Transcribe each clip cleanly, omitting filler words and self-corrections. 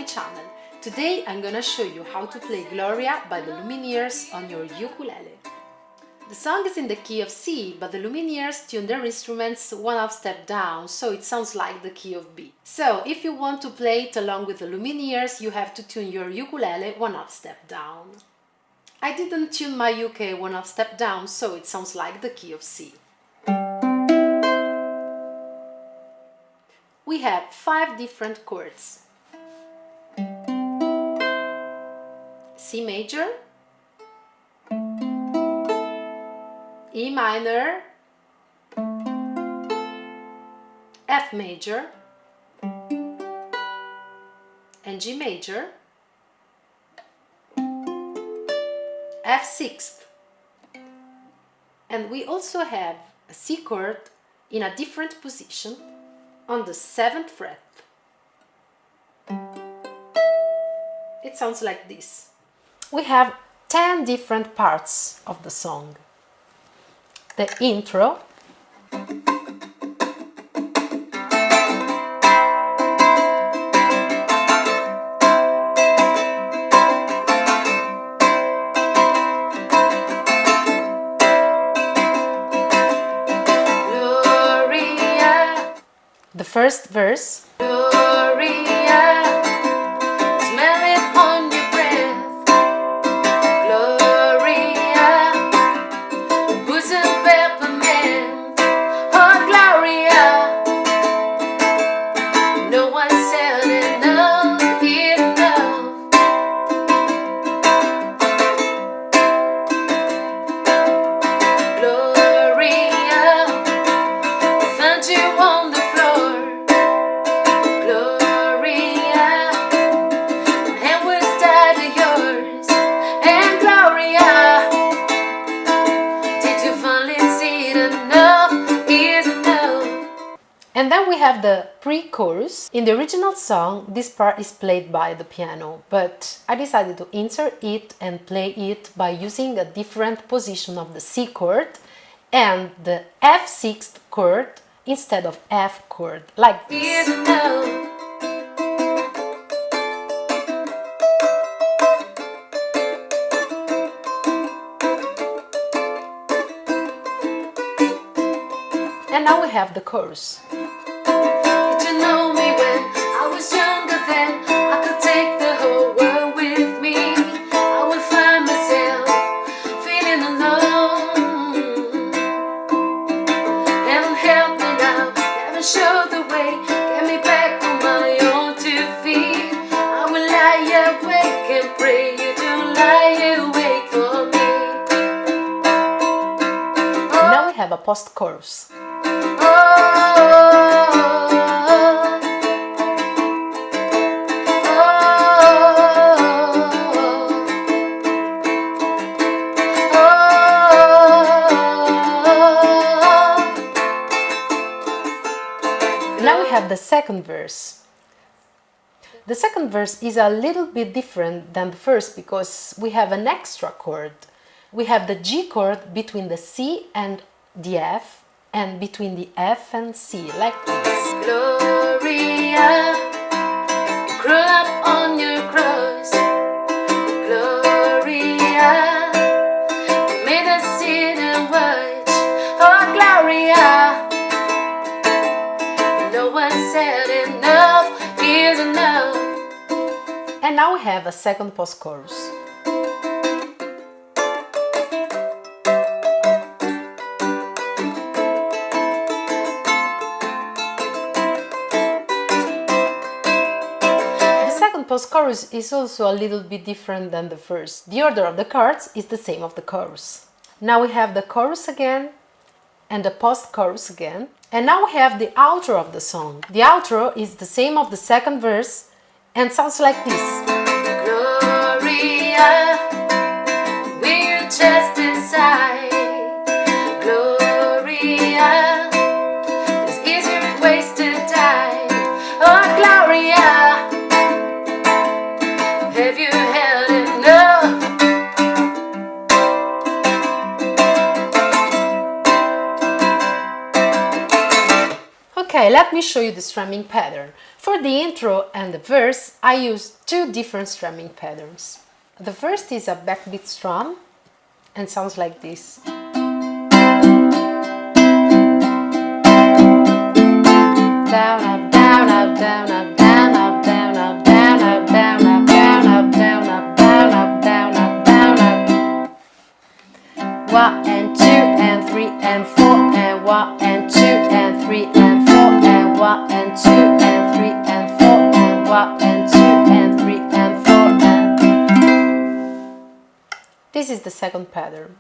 channel. Today I'm gonna show you how to play Gloria by the Lumineers on your ukulele. The song is in the key of C, but the Lumineers tune their instruments one half step down, so it sounds like the key of B. So if you want to play it along with the Lumineers, you have to tune your ukulele one half step down. I didn't tune my UK one half step down, so it sounds like the key of C. We have 5 different chords: C major, E minor, F major, and G major, F sixth, and we also have a C chord in a different position on the 7th fret. It sounds like this. We have 10 different parts of the song. The intro, the first verse, Gloria, smell it on your breath, Gloria, bosom peppermint, oh Gloria, no one said enough, enough, Gloria, found you on the And then we have the pre-chorus. In the original song, this part is played by the piano, but I decided to insert it and play it by using a different position of the C chord and the F6th chord instead of F chord, like this. And now we have the chorus. Did you know me when I was younger then? I could take the whole world with me. I would find myself feeling alone. Heaven help me now, heaven show the way. Get me back on my own 2 feet. I will lie awake and pray you don't lie awake for me. Oh. Now we have a post-chorus. Now we have the second verse. The second verse is a little bit different than the first because we have an extra chord. We have the G chord between the C and the F, and between the F and C, like this. Gloria, you crawl up on your cross. Gloria, you made us sit and watch. Oh, Gloria, no one said enough is enough. And now we have a second post-chorus. Post-chorus is also a little bit different than the first. The order of the chords is the same of the chorus. Now we have the chorus again and the post-chorus again. And now we have the outro of the song. The outro is the same of the second verse and sounds like this. Gloria, will you just decide? Gloria, this isn't wasted time. Oh, Gloria, have you had enough? Okay, let me show you the strumming pattern. For the intro and the verse, I use two different strumming patterns. The first is a backbeat strum and sounds like this. Down, up, down, up, down, up, down, up, down, up, down, up, down, up, down, up, down, up, down, up, down, up, down, up. 1 and 2 and 3 and 4 and 1 and 2 and 3 and 4 and 1 and 2 and 3 and 4 and 1 and 2 and 3 and 4 and... This is the second pattern.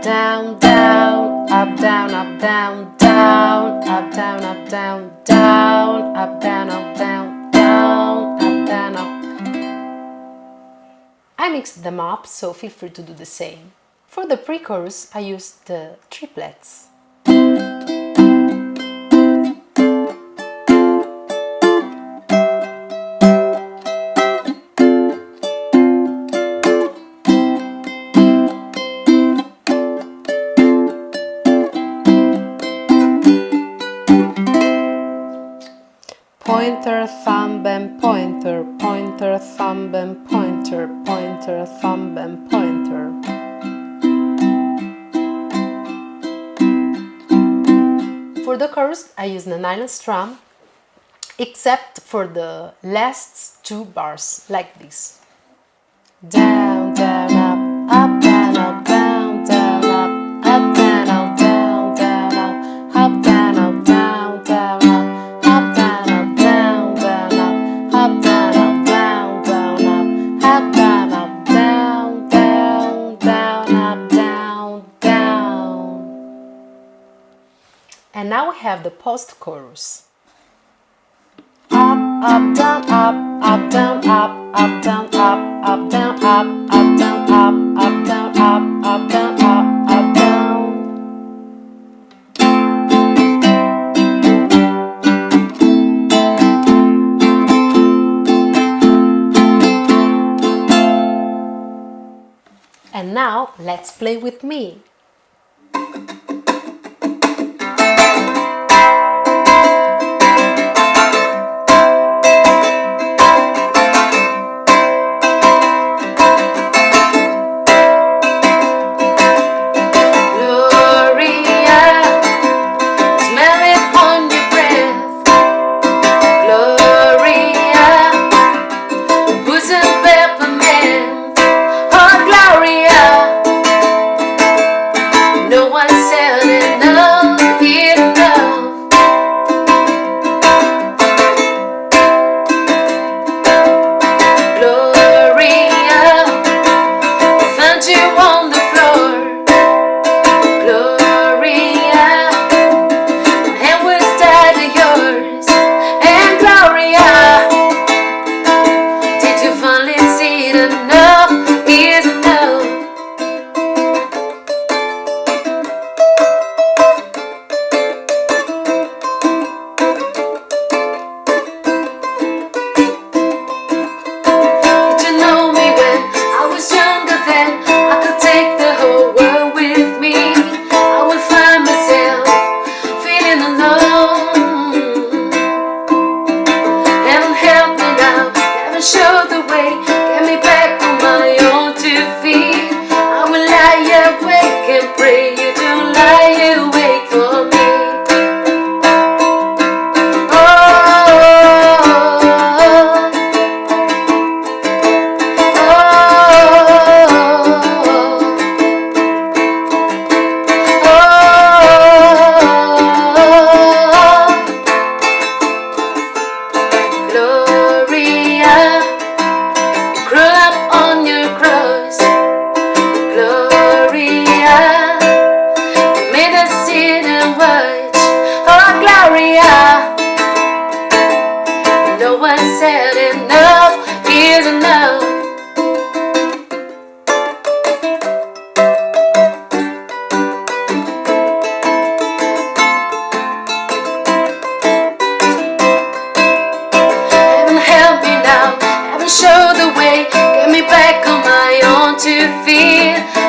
Down, down, up, down, up, down, down, up, down, up, down, down, up, down, up, down, down, up, down, up. I mixed them up, so feel free to do the same. For the pre-chorus, I used the triplets. Pointer, thumb and pointer, pointer, thumb and pointer, pointer, thumb and pointer. For the chorus, I use the nylon strum, except for the last two bars, like this. Down, down, up, down, up, down, down, up, down, up, down, down, up, down, up, down, down, up, down, up, down, down, up, down, up, down, down, up, down, up, down, down, down, up, down, down. And now we have the post-chorus. Up, up, down, up, down, up, down, up, up, down, up, down, up, down, up, down, up, down. And now let's play with me.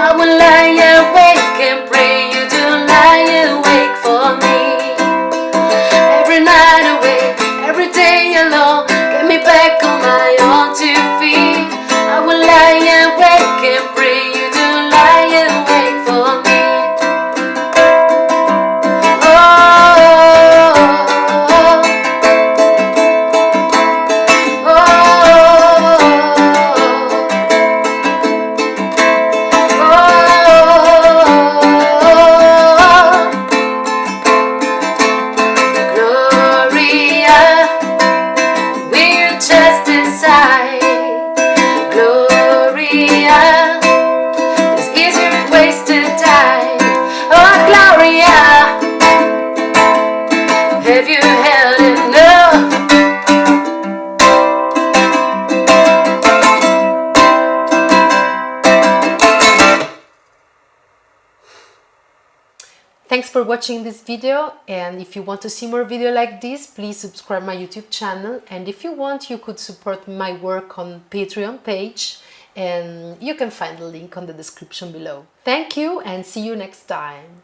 I will lie awake and pray you do lie awake for me. Thanks for watching this video, and if you want to see more video like this, please subscribe my YouTube channel, and if you want, you could support my work on Patreon page, and you can find the link on the description below. Thank you and see you next time.